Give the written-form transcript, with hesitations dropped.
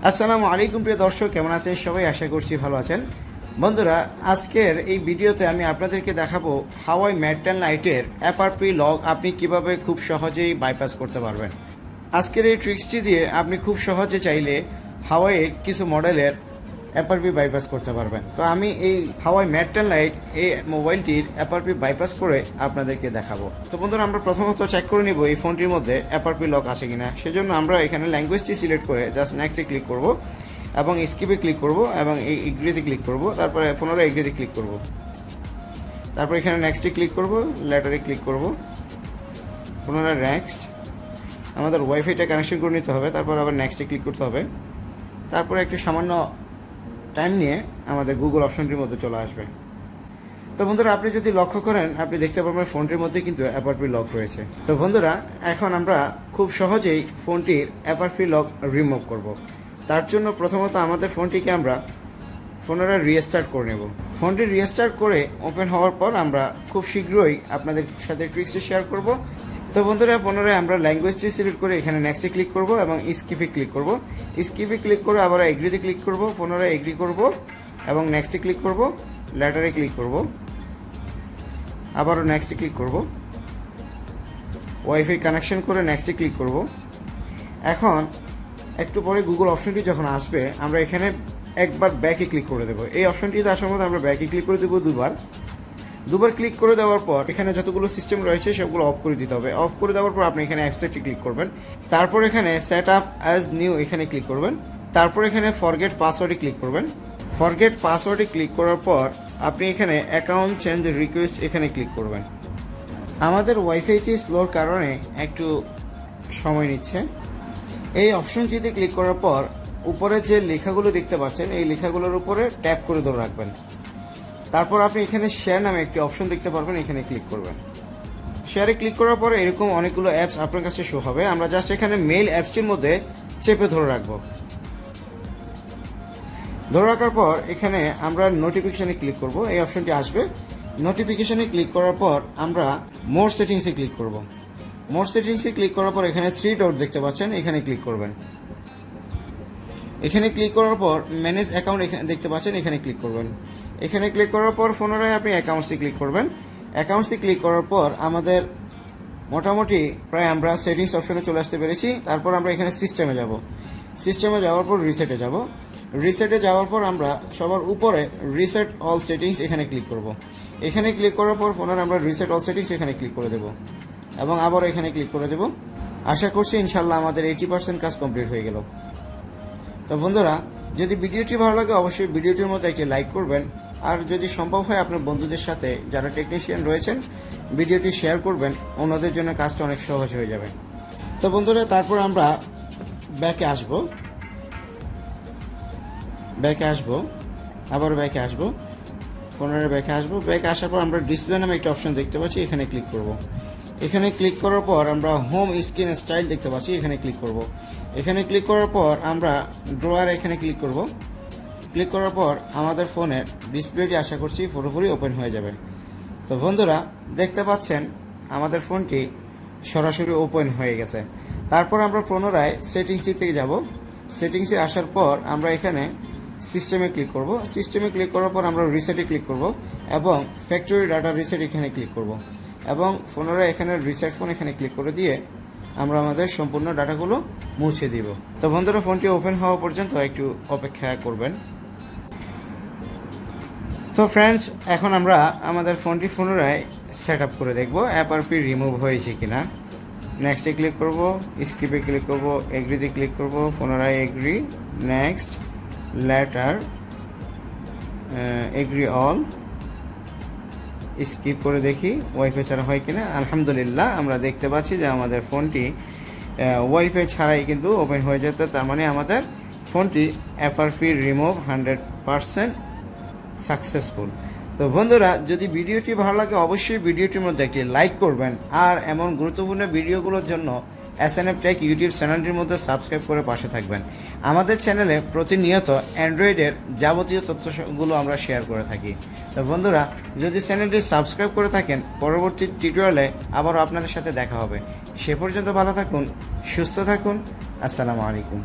আসসালামু আলাইকুম প্রিয় দর্শক, কেমন আছেন সবাই? আশা করছি ভালো আছেন। বন্ধুরা, আজকের এই ভিডিওতে আমি আপনাদেরকে দেখাবো হাওয়াই ম্যাট 10 লাইটের এফআরপি লক আপনি কিভাবে খুব সহজেই বাইপাস করতে পারবেন। আজকের এই ট্রিক্সটি দিয়ে আপনি খুব সহজে চাইলে হাওয়াইয়ের কিছু মডেলের এফআরপি বাইপাস করতে পারবেন। তো আমি এই হাওয়াই ম্যাট 10 লাইট এই মোবাইলটির এফআরপি বাইপাস করে আপনাদেরকে দেখাবো। তো বন্ধুরা, আমরা প্রথমত চেক করে নিব এই ফোনটির মধ্যে এফআরপি লক আছে কিনা। সেজন্য আমরা এখানে ল্যাঙ্গুয়েজটি সিলেক্ট করে জাস্ট নেক্সটে ক্লিক করব এবং স্কিপে ক্লিক করব এবং এই এগ্রিতে ক্লিক করব, তারপরে পুনরায় এগ্রিতে ক্লিক করব, তারপর এখানে নেক্সটে ক্লিক করব, লেটারে ক্লিক করব, পুনরায় নেক্সট। আমাদের ওয়াইফাইটা কানেকশন করে নিতে হবে, তারপর আবার নেক্সটে ক্লিক করতে হবে, তারপরে একটু সামান্য টাইম নিয়ে আমাদের গুগল অপশনটির মধ্যে চলে আসবে। তো বন্ধুরা, আপনি যদি লক্ষ্য করেন আপনি দেখতে পারবেন ফোনটির মধ্যে কিন্তু এফআরপি লক রয়েছে। তো বন্ধুরা, এখন আমরা খুব সহজেই ফোনটির এফআরপি লক রিমুভ করব। তার জন্য প্রথমত আমাদের ফোনটিকে আমরা পুনরায় রিস্টার্ট করে নেব। ফোনটি রিস্টার্ট করে ওপেন হওয়ার পর আমরা খুব শীঘ্রই আপনাদের সাথে ট্রিক্সটি শেয়ার করব। তো বন্ধুরা, পুনরায় আমরা ল্যাঙ্গুয়েজটি সিলেক্ট করে এখানে নেক্সটে ক্লিক করব এবং স্কিপে ক্লিক করব। স্কিপে ক্লিক করে আবার এগ্রিতে ক্লিক করব, পুনরায় এগ্রি করব এবং নেক্সটে ক্লিক করব, লেটারে ক্লিক করব, আবারও নেক্সটে ক্লিক করব, ওয়াইফাই কানেকশন করে নেক্সটে ক্লিক করব। এখন একটু পরে গুগল অপশনটি যখন আসবে আমরা এখানে একবার ব্যাকে ক্লিক করে দেবো। এই অপশনটিতে আসার মধ্যে আমরা ব্যাকে ক্লিক করে দেবো দুবার ক্লিক করে দেওয়ার পর এখানে যতগুলো সিস্টেম রয়েছে সবগুলো অফ করে দিতে হবে। অফ করে দেওয়ার পর আপনি এখানে অ্যাপসেটটি ক্লিক করবেন, তারপর এখানে সেট আপ অ্যাজ নিউ এখানে ক্লিক করবেন, তারপর এখানে ফরগেট পাসওয়ার্ডে ক্লিক করবেন। ফরগেট পাসওয়ার্ডে ক্লিক করার পর আপনি এখানে অ্যাকাউন্ট চেঞ্জ রিকোয়েস্ট এখানে ক্লিক করবেন। আমাদের ওয়াইফাইটি স্লোর কারণে একটু সময় নিচ্ছে। এই অপশনটিতে ক্লিক করার পর উপরে যে লেখাগুলো দেখতে পাচ্ছেন এই লেখাগুলোর উপরে ট্যাপ করে ধরে রাখবেন। তারপর আপনি এখানে শেয়ার নামে একটি অপশন দেখতে পারবেন, এখানে ক্লিক করবেন। শেয়ারে ক্লিক করার পরে এরকম অনেকগুলো অ্যাপস আপনার কাছে শো হবে। আমরা জাস্ট এখানে মেইল অ্যাপসটির মধ্যে চেপে ধরে রাখবো। ধরে রাখার পর এখানে আমরা নোটিফিকেশনে ক্লিক করব, এই অপশনটি আসবে। নোটিফিকেশনে ক্লিক করার পর আমরা মোর সেটিংসে ক্লিক করব। মোর সেটিংসে ক্লিক করার পর এখানে 3 ডট দেখতে পাচ্ছেন, এখানে ক্লিক করবেন। এখানে ক্লিক করার পর ম্যানেজ অ্যাকাউন্ট এখানে দেখতে পাচ্ছেন, এখানে ক্লিক করবেন। এখানে ক্লিক করার পর পুনরায় আপনি অ্যাকাউন্টসে ক্লিক করবেন। অ্যাকাউন্টসে ক্লিক করার পর আমাদের মোটামুটি প্রায় আমরা সেটিংস অপশনে চলে আসতে পেরেছি। তারপর আমরা এখানে সিস্টেমে যাব। সিস্টেমে যাওয়ার পর রিসেটে যাব। রিসেটে যাওয়ার পর আমরা সবার উপরে রিসেট অল সেটিংস এখানে ক্লিক করব। এখানে ক্লিক করার পর পুনরায় আমরা রিসেট অল সেটিংস এখানে ক্লিক করে দেব এবং আবার এখানে ক্লিক করে দেব। আশা করছি ইনশাল্লাহ আমাদের 80% কাজ কমপ্লিট হয়ে গেল। তো বন্ধুরা, যদি ভিডিওটি ভালো লাগে অবশ্যই ভিডিওটির মধ্যে একটি লাইক করবেন, আর যদি সম্ভব হয় আপনার বন্ধুদের সাথে যারা টেকনিশিয়ান রয়েছেন ভিডিওটি শেয়ার করবেন, অন্যদের জন্য কাজটা অনেক সহজ হয়ে যাবে। তো বন্ধুরা, তারপর আমরা ব্যাকে আসব, আবার ব্যাকে আসব, পুনরায় ব্যাকে আসব। ব্যাকে আসার পর আমরা ডিসপ্লে নামে একটা অপশন দেখতে পাচ্ছি, এখানে ক্লিক করব। এখানে ক্লিক করার পর আমরা হোম স্ক্রিন স্টাইল দেখতে পাচ্ছি, এখানে ক্লিক করব। এখানে ক্লিক করার পর আমরা ড্রয়ার এখানে ক্লিক করব। ক্লিক করার পর আমাদের ফোনের ডিসপ্লেটি আশা করছি পুরোপুরি ওপেন হয়ে যাবে। তো বন্ধুরা, দেখতে পাচ্ছেন আমাদের ফোনটি সরাসরি ওপেন হয়ে গেছে। তারপর আমরা পুনরায় সেটিংসে থেকে যাব। সেটিংসে আসার পর আমরা এখানে সিস্টেমে ক্লিক করব। সিস্টেমে ক্লিক করার পর আমরা রিসেটে ক্লিক করব এবং ফ্যাক্টরি ডাটা রিসেট এখানে ক্লিক করব এবং পুনরায় এখানে রিসেট ফোন এখানে ক্লিক করে দিয়ে আমরা আমাদের সম্পূর্ণ ডাটাগুলো মুছে দিব। তো বন্ধুরা, ফোনটি ওপেন হওয়া পর্যন্ত একটু অপেক্ষা করবেন। তো ফ্রেন্ডস, এখন আমরা আমাদের ফোনটি পুনরায় সেট আপ করে দেখব এফআরপি রিমুভ হয়েছে কিনা। নেক্সটে ক্লিক করব, স্কিপে ক্লিক করব, এগ্রিতে ক্লিক করব, পুনরায় agree, next, later, agree all, skip করে দেখি ওয়াইফাই ছাড়া হয় কিনা। আলহামদুলিল্লাহ, আমরা দেখতে পাচ্ছি যে আমাদের ফোনটি ওয়াইফাই ছাড়াই কিন্তু ওপেন হয়ে যেত। তার মানে আমাদের ফোনটি এফআরপি রিমুভ 100% সাকসেসফুল। তো বন্ধুরা, যদি ভিডিওটি ভালো লাগে অবশ্যই ভিডিওটির মধ্যে একটি লাইক করবেন, আর এমন গুরুত্বপূর্ণ ভিডিওগুলোর জন্য SNF টেক ইউটিউব চ্যানেলটির মধ্যে সাবস্ক্রাইব করে পাশে থাকবেন। আমাদের চ্যানেলে প্রতিনিয়ত অ্যান্ড্রয়েডের যাবতীয় তথ্যগুলো আমরা শেয়ার করে থাকি। তো বন্ধুরা, যদি চ্যানেলটি সাবস্ক্রাইব করে থাকেন পরবর্তী টিউটোরিয়ালে আবারও আপনাদের সাথে দেখা হবে। সে পর্যন্ত ভালো থাকুন, সুস্থ থাকুন। আসসালামু আলাইকুম।